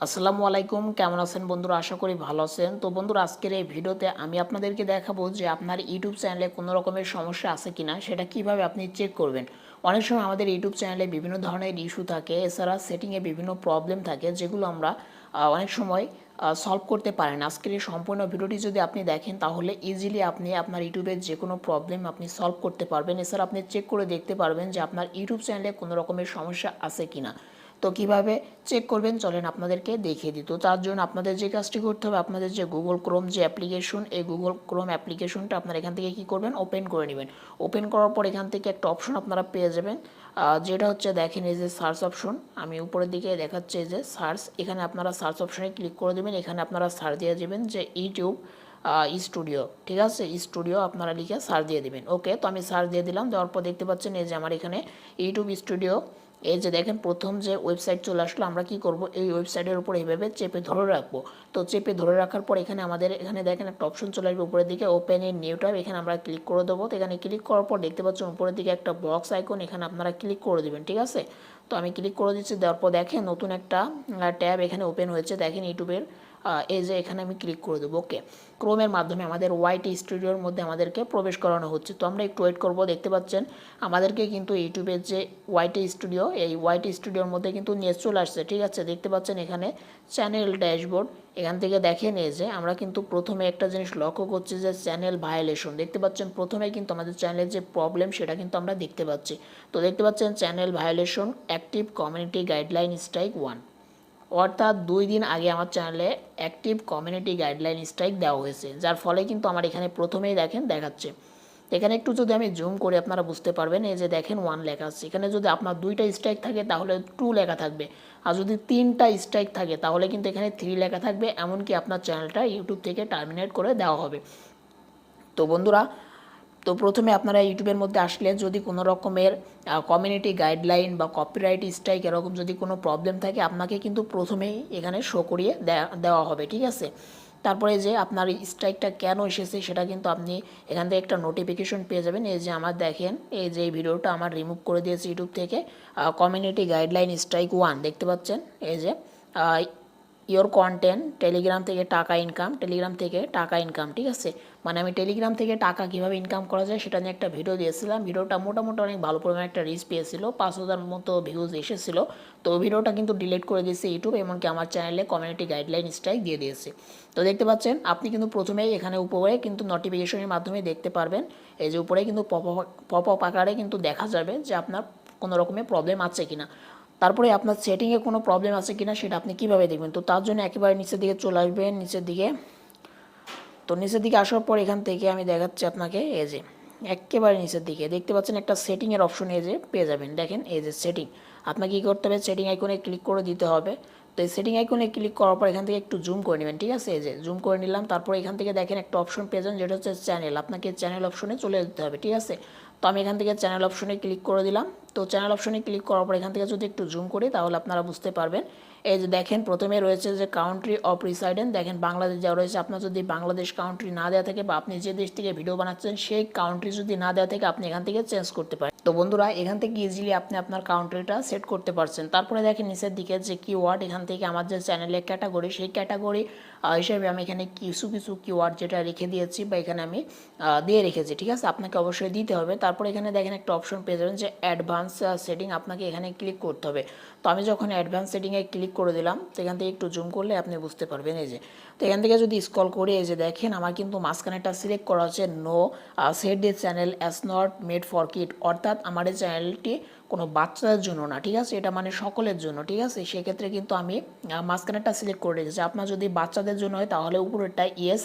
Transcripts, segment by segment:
আসসালামু আলাইকুম, কেমন আছেন বন্ধুরা? আশা করি ভালো আছেন। তো বন্ধুরা, আজকের এই ভিডিওতে আমি আপনাদেরকে দেখাবো যে আপনার ইউটিউব চ্যানেলে কোনো রকমের সমস্যা আছে কিনা সেটা কিভাবে আপনি চেক করবেন। অনেক সময় আমাদের ইউটিউব চ্যানেলে বিভিন্ন ধরনের ইস্যু থাকে, এছাড়া সেটিংয়ে বিভিন্ন প্রবলেম থাকে যেগুলো আমরা অনেক সময় সলভ করতে পারেন। আজকের এই সম্পূর্ণ ভিডিওটি যদি আপনি দেখেন তাহলে ইজিলি আপনি আপনার ইউটিউবের যে কোনো প্রবলেম আপনি সলভ করতে পারবেন। এছাড়া আপনি চেক করে দেখতে পারবেন যে আপনার ইউটিউব চ্যানেলে কোনো রকমের সমস্যা আছে কিনা। তো কিভাবে চেক করবেন চলেন আপনাদেরকে দেখিয়ে দিই। তো তার জন্য আপনাদের যে কাজটি করতে হবে, আপনাদের যে গুগল ক্রোম যে অ্যাপ্লিকেশন, এই গুগল ক্রোম অ্যাপ্লিকেশনটা আপনারা এখান থেকে কী করবেন, ওপেন করে নেবেন। ওপেন করার পর এখান থেকে একটা অপশন আপনারা পেয়ে যাবেন, যেটা হচ্ছে দেখেন এই যে সার্চ অপশন। আমি উপরের দিকে দেখাচ্ছি এই যে সার্চ, এখানে আপনারা সার্চ অপশনে ক্লিক করে দেবেন। এখানে আপনারা সার্চ দিয়ে দেবেন যে ইউটিউব স্টুডিও, ঠিক আছে, স্টুডিও আপনারা লিখে সার্চ দিয়ে দেবেন। ওকে, তো আমি সার্চ দিয়ে দিলাম। দেওয়ার পর দেখতে পাচ্ছেন এই যে আমার এখানে ইউটিউব স্টুডিও, এই যে দেখেন প্রথম যে ওয়েবসাইট চলে আসলো। আমরা কি করব, এই ওয়েবসাইটের উপর এইভাবে চেপে ধরে রাখবো। তো চেপে ধরে রাখার পর এখানে আমাদের এখানে দেখেন একটা অপশন চলে আসবে উপরের দিকে, ওপেন ইন নিউ ট্যাব। এখানে আমরা ক্লিক করে দেবো। তো এখানে ক্লিক করার পর দেখতে পাচ্ছেন উপরের দিকে একটা বক্স আইকন, এখানে আপনারা ক্লিক করে দেবেন, ঠিক আছে। তো আমি ক্লিক করে দিচ্ছি। দেওয়ার পর দেখেন নতুন একটা ট্যাব এখানে ওপেন হয়েছে, দেখেন ইউটিউবের। এই যে এখানে আমি ক্লিক করে দেবো। ওকে, ক্রোমের মাধ্যমে আমাদের ওয়াইটি স্টুডিওর মধ্যে আমাদেরকে প্রবেশ করানো হচ্ছে। তো আমরা একটু ওয়েট করব। দেখতে পাচ্ছেন আমাদেরকে কিন্তু ইউটিউবের যে ওয়াইটি স্টুডিও, এই ওয়াইটি স্টুডিওর মধ্যে কিন্তু নিয়ে চলে আসছে, ঠিক আছে। দেখতে পাচ্ছেন এখানে চ্যানেল ড্যাশবোর্ড, এখান থেকে দেখেন এই যে আমরা কিন্তু প্রথমে একটা জিনিস লক্ষ্য করছি যে চ্যানেল ভায়োলেশন। দেখতে পাচ্ছেন প্রথমে কিন্তু আমাদের চ্যানেলের যে প্রবলেম সেটা কিন্তু আমরা দেখতে পাচ্ছি। তো দেখতে পাচ্ছেন channel violation, active community guideline strike 1, অর্থাৎ 2 দিন আগে আমার চ্যানেলে অ্যাক্টিভ কমিউনিটি গাইডলাইন স্ট্রাইক দেওয়া হয়েছে, যার ফলে কিন্তু আমার এখানে প্রথমেই দেখেন দেখাচ্ছে। এখানে একটু যদি আমি জুম করি আপনারা বুঝতে পারবেন, এই যে দেখেন 1 লেখা আছে। এখানে যদি আপনার 2টা স্ট্রাইক থাকে তাহলে 2 লেখা থাকবে, আর যদি 3টা স্ট্রাইক থাকে তাহলে কিন্তু এখানে 3 লেখা থাকবে। এমনকি আপনার চ্যানেলটা ইউটিউব থেকে টার্মিনেট করে দেওয়া হবে। তো বন্ধুরা, তো প্রথমে আপনারা ইউটিউবের মধ্যে আসলে যদি কোনো রকমের কমিউনিটি গাইডলাইন বা কপিরাইট স্ট্রাইক এরকম যদি কোনো প্রবলেম থাকে, আপনাকে কিন্তু প্রথমেই এখানে শো করিয়ে দেওয়া হবে, ঠিক আছে। তারপরে যে আপনার স্ট্রাইকটা কেন এসেছে সেটা কিন্তু আপনি এখান থেকে একটা নোটিফিকেশন পেয়ে যাবেন। এই যে আমার দেখেন এই যে এই ভিডিওটা আমার রিমুভ করে দিয়েছে ইউটিউব থেকে, কমিউনিটি গাইডলাইন স্ট্রাইক 1, দেখতে পাচ্ছেন এই যে ইওর কন্টেন্ট টেলিগ্রাম থেকে টাকা ইনকাম, টেলিগ্রাম থেকে টাকা ইনকাম, ঠিক আছে। মানে আমি টেলিগ্রাম থেকে টাকা কীভাবে ইনকাম করা যায় সেটা নিয়ে একটা ভিডিও দিয়েছিলাম। ভিডিওটা মোটামুটি অনেক ভালো পরিমাণে একটা রিচ পেয়েছিল, 5,000 মতো ভিউজ এসেছিলো। তো ভিডিওটা কিন্তু ডিলিট করে দিয়েছে ইউটিউব, এমনকি আমার চ্যানেলে কমিউনিটি গাইডলাইন স্ট্রাইক দিয়ে দিয়েছে। তো দেখতে পাচ্ছেন আপনি কিন্তু প্রথমেই এখানে উপরে কিন্তু নোটিফিকেশনের মাধ্যমে দেখতে পারবেন। এই যে উপরে কিন্তু পপ আপ আকারে কিন্তু দেখা যাবে যে আপনার কোনো রকমের প্রবলেম আছে কিনা। তারপরে আপনার সেটিংয়ে কোনো প্রবলেম আছে কিনা সেটা আপনি কীভাবে দেখবেন। তো তার জন্য একেবারে নিচের দিকে চলে আসবেন, নিচের দিকে। তো নিচের দিকে আসার পর এখান থেকে আমি দেখাচ্ছি আপনাকে, এই যে একেবারে নিচের দিকে দেখতে পাচ্ছেন একটা সেটিংয়ের অপশন এই যে পেয়ে যাবেন। দেখেন এই যে সেটিং, আপনাকে কী করতে হবে, সেটিং আইকনে ক্লিক করে দিতে হবে। তো এই সেটিং আইকনে ক্লিক করার পর এখান থেকে একটু জুম করে নেবেন, ঠিক আছে। এই যে জুম করে নিলাম। তারপর এখান থেকে দেখেন একটা অপশন পেয়ে যান যেটা হচ্ছে চ্যানেল, আপনাকে চ্যানেল অপশনে চলে যেতে হবে, ঠিক আছে। তো আমি এখান থেকে চ্যানেল অপশনে ক্লিক করে দিলাম। তো চ্যানেল অপশনে ক্লিক করার পর এখান থেকে যদি একটু জুম করি তাহলে আপনারা বুঝতে পারবেন। এই যে দেখেন প্রথমে রয়েছে যে কান্ট্রি অফ রিসাইডেন্স, দেখেন বাংলাদেশ দেওয়া রয়েছে। আপনার যদি বাংলাদেশ কান্ট্রি না দেওয়া থাকে বা আপনি যে দেশ থেকে ভিডিও বানাচ্ছেন সেই কান্ট্রি যদি না দেওয়া থাকে আপনি এখান থেকে চেঞ্জ করতে পারেন। তো বন্ধুরা, এখান থেকে ইজিলি আপনি আপনার কান্ট্রিটা সেট করতে পারছেন। তারপরে দেখেন নিচের দিকে যে কিওয়ার্ড, এখান থেকে আমার যে চ্যানেলের ক্যাটাগরি, সেই ক্যাটাগরি হিসেবে আমি এখানে কিছু কিওয়ার্ড যেটা রেখে দিয়েছি বা এখানে আমি দিয়ে রেখেছি, ঠিক আছে। আপনাকে অবশ্যই দিতে হবে। তারপরে এখানে দেখেন একটা অপশন পেয়ে যাবেন যে অ্যাডভান্স সেটিং, আপনাকে এখানে ক্লিক করতে হবে। তো আমি যখন অ্যাডভান্স সেটিংয়ে ক্লিক করে দিলাম, তো এখান থেকে একটু জুম করলে আপনি বুঝতে পারবেন। এই যে, তো এখান থেকে যদি স্ক্রল করে এই যে দেখেন আমার কিন্তু মাঝখানেটা সিলেক্ট করা হচ্ছে no set this channel as not made for kid, অর্থাৎ আমার এই চ্যানেলটি কোনো বাচ্চাদের জন্য না, ঠিক আছে, এটা মানে সকলের জন্য, ঠিক আছে। সেক্ষেত্রে কিন্তু আমি মাঝখানেরটা সিলেক্ট করে রেখেছি। আপনার যদি বাচ্চাদের জন্য হয় তাহলে উপরেরটা yes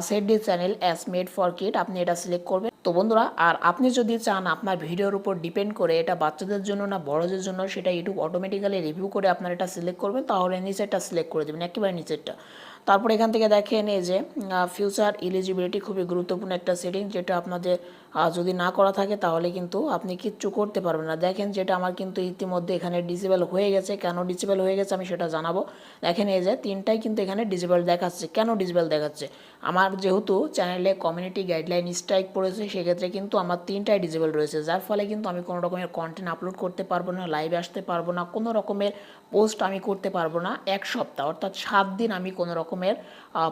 set this channel as made for kid, আপনি এটা সিলেক্ট করবেন। তো বন্ধুরা, আর আপনি যদি চান আপনার ভিডিওর উপর ডিপেন্ড করে এটা বাচ্চাদের জন্য না বড়দের জন্য, সেটা ইউটিউব অটোমেটিক্যালি রিভিউ করে আপনার এটা সিলেক্ট করবেন, তাহলে নিচেরটা সিলেক্ট করে দেবেন, একেবারে নিচেরটা। তারপর এখান থেকে দেখেন এই যে ফিউচার এলিজিবিলিটি, খুবই গুরুত্বপূর্ণ একটা সেটিং যেটা আপনাদের আর যদি না করা থাকে তাহলে কিন্তু আপনি কিচ্ছু করতে পারবেন না। দেখেন যেটা আমার কিন্তু ইতিমধ্যে এখানে ডিসেবল হয়ে গেছে। কেন ডিসেবল হয়ে গেছে আমি সেটা জানাবো। দেখেন এই যে তিনটাই কিন্তু এখানে ডিসেবল দেখাচ্ছে। কেন ডিসেবল দেখাচ্ছে? আমার যেহেতু চ্যানেলে কমিউনিটি গাইডলাইন স্ট্রাইক পড়েছে, সেক্ষেত্রে কিন্তু আমার তিনটাই ডিসেবল রয়েছে, যার ফলে কিন্তু আমি কোনো রকমের কন্টেন্ট আপলোড করতে পারবো না, লাইভে আসতে পারবো না, কোনো রকমের পোস্ট আমি করতে পারবো না। এক সপ্তাহ অর্থাৎ 7 দিন আমি কোনো রকমের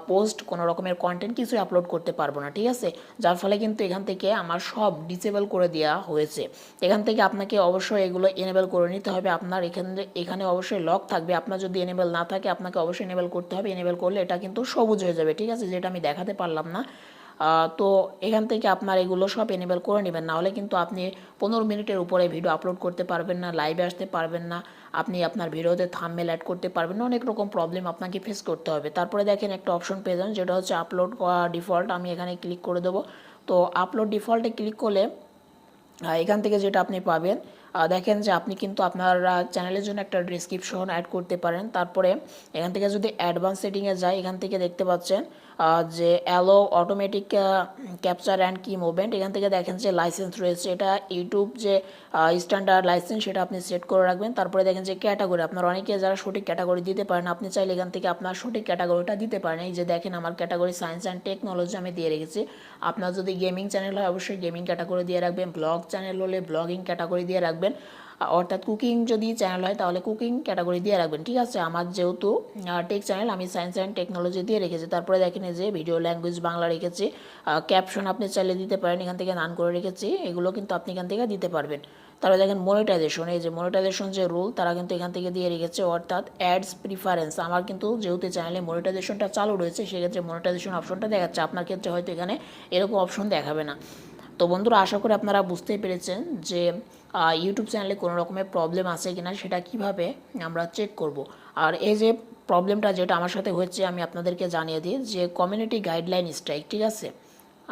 পোস্ট, কোনো রকমের কন্টেন্ট কিছুই আপলোড করতে পারবো না, ঠিক আছে? যার ফলে কিন্তু এখান থেকে আমার সব ডিসেবল করে দেওয়া হয়েছে। এখান থেকে আপনাকে অবশ্যই এগুলো এনেবল করে নিতে হবে। আপনার এখানে অবশ্যই লক থাকবে। আপনার যদি এনেবল না থাকে আপনাকে অবশ্যই এনেবল করতে হবে। এনেবল করলে এটা কিন্তু সবুজ হয়ে যাবে, ঠিক আছে? যেটা আমি দেখাতে পারলাম না। তো এখান থেকে আপনার এগুলো সব এনেবল করে নেবেন, নাহলে কিন্তু আপনি 15 মিনিটের উপরে ভিডিও আপলোড করতে পারবেন না, লাইভে আসতে পারবেন না, আপনি আপনার ভিডিওতে থাম্বনেল অ্যাড করতে পারবেন না, অনেক রকম প্রবলেম আপনাকে ফেস করতে হবে। তারপরে দেখেন একটা অপশন পেয়ে যান, যেটা হচ্ছে আপলোড ডিফল্ট। আমি এখানে ক্লিক করে দেবো। তো আপলোড ডিফল্টে ক্লিক করলে এখান থেকে যেটা আপনি পাবেন, দেখেন যে আপনি কিন্তু আপনার চ্যানেলের জন্য একটা ডেসক্রিপশন অ্যাড করতে পারেন। তারপরে এখান থেকে যদি অ্যাডভান্স সেটিংয়ে যায়, এখান থেকে দেখতে পাচ্ছেন যে অ্যালো অটোমেটিক ক্যাপচার অ্যান্ড কি মুভমেন্ট। এখান থেকে দেখেন যে লাইসেন্স রয়েছে, এটা ইউটিউব যে স্ট্যান্ডার্ড লাইসেন্স সেটা আপনি সেট করে রাখবেন। তারপরে দেখেন যে ক্যাটাগরি, আপনার অনেকে যারা সঠিক ক্যাটাগরি দিতে পারেন, আপনি চাইলে এখান থেকে আপনার সঠিক ক্যাটাগরিটা দিতে পারেন। এই যে দেখেন আমার ক্যাটাগরি সায়েন্স অ্যান্ড টেকনোলজি আমি দিয়ে রেখেছি। আপনার যদি গেমিং চ্যানেল হয় অবশ্যই গেমিং ক্যাটাগরি দিয়ে রাখবেন, ব্লগ চ্যানেল হলে ব্লগিং ক্যাটাগরি দিয়ে রাখবেন, অর্থাৎ কুকিং যদি চ্যানেল হয় তাহলে কুকিং ক্যাটাগরি দিয়ে রাখবেন, ঠিক আছে? আমার যেহেতু টেক চ্যানেল, আমি সায়েন্স অ্যান্ড টেকনোলজি দিয়ে রেখেছি। তারপরে দেখেন যে ভিডিও ল্যাঙ্গুয়েজ বাংলা রেখেছি, ক্যাপশন আপনি চাইলে দিতে পারেন, এখান থেকে নান করে রেখেছি, এগুলো কিন্তু আপনি এখান থেকে দিতে পারবেন। তারপরে দেখেন মনিটাইজেশন, এই যে মনিটাইজেশন যে রুল তারা কিন্তু এখান থেকে দিয়ে রেখেছে, অর্থাৎ অ্যাডস প্রিফারেন্স। আমার কিন্তু যেহেতু চ্যানেলে মনিটাইজেশনটা চালু রয়েছে, সেক্ষেত্রে মনিটাইজেশন অপশনটা দেখাচ্ছে, আপনার ক্ষেত্রে হয়তো এখানে এরকম অপশন দেখাবে না। তো বন্ধুরা, আশা করি আপনারা বুঝতেই পেরেছেন যে ইউটিউব চ্যানেলে কোনো রকমের প্রবলেম আছে কিনা সেটা কিভাবে আমরা চেক করব। আর এই যে প্রবলেমটা যেটা আমার সাথে হচ্ছে আমি আপনাদেরকে জানিয়ে দিই, যে কমিউনিটি গাইডলাইন স্ট্রাইক, ঠিক আছে?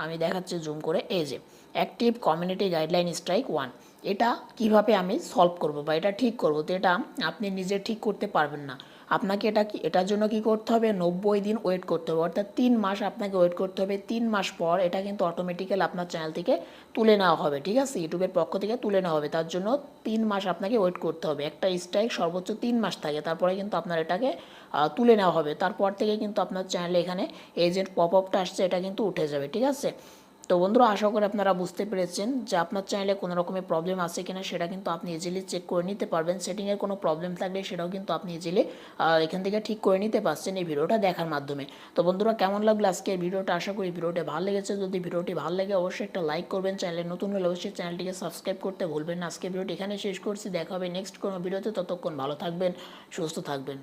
আমি দেখাচ্ছি জুম করে, এই যে অ্যাক্টিভ কমিউনিটি গাইডলাইন স্ট্রাইক 1, এটা কিভাবে আমি সলভ করব বা এটা ঠিক করব। তো এটা আপনি নিজে ঠিক করতে পারবেন না, আপনাকে এটার জন্য কি করতে হবে, 90 দিন ওয়েট করতে হবে, অর্থাৎ 3 মাস আপনাকে ওয়েট করতে হবে। 3 মাস পর এটা কিন্তু অটোমেটিক্যাল আপনার চ্যানেল থেকে তুলে নেওয়া হবে, ঠিক আছে? ইউটিউবের পক্ষ থেকে তুলে নেওয়া হবে, তার জন্য 3 মাস আপনাকে ওয়েট করতে হবে। একটা স্ট্রাইক সর্বোচ্চ 3 মাস থাকে, তারপরে কিন্তু আপনার এটাকে তুলে নেওয়া হবে। তারপর থেকে কিন্তু আপনার চ্যানেলে এখানে এজেন্ট পপ আপটা আসছে, এটা কিন্তু উঠে যাবে, ঠিক আছে? তো বন্ধুরা, আশা করি আপনারা বুঝতে পেরেছেন যে আপনার চ্যানেলে কোনো রকমের প্রবলেম আছে কিনা সেটা কিন্তু আপনি ইজিলি চেক করে নিতে পারবেন। সেটিংয়ের কোনো প্রবলেম থাকলে সেটাও কিন্তু আপনি ইজিলি এখান থেকে ঠিক করে নিতে পারছেন এই ভিডিওটা দেখার মাধ্যমে। তো বন্ধুরা, কেমন লাগলো আজকের ভিডিওটা? আশা করি ভিডিওটা ভালো লেগেছে। যদি ভিডিওটি ভালো লাগে অবশ্যই একটা লাইক করবেন, চ্যানেলে নতুন হলে অবশ্যই চ্যানেলটিকে সাবস্ক্রাইব করতে ভুলবেন না। আজকের ভিডিওটি এখানে শেষ করছি, দেখা হবে নেক্সট কোনো ভিডিওতে। ততক্ষণ ভালো থাকবেন, সুস্থ থাকবেন।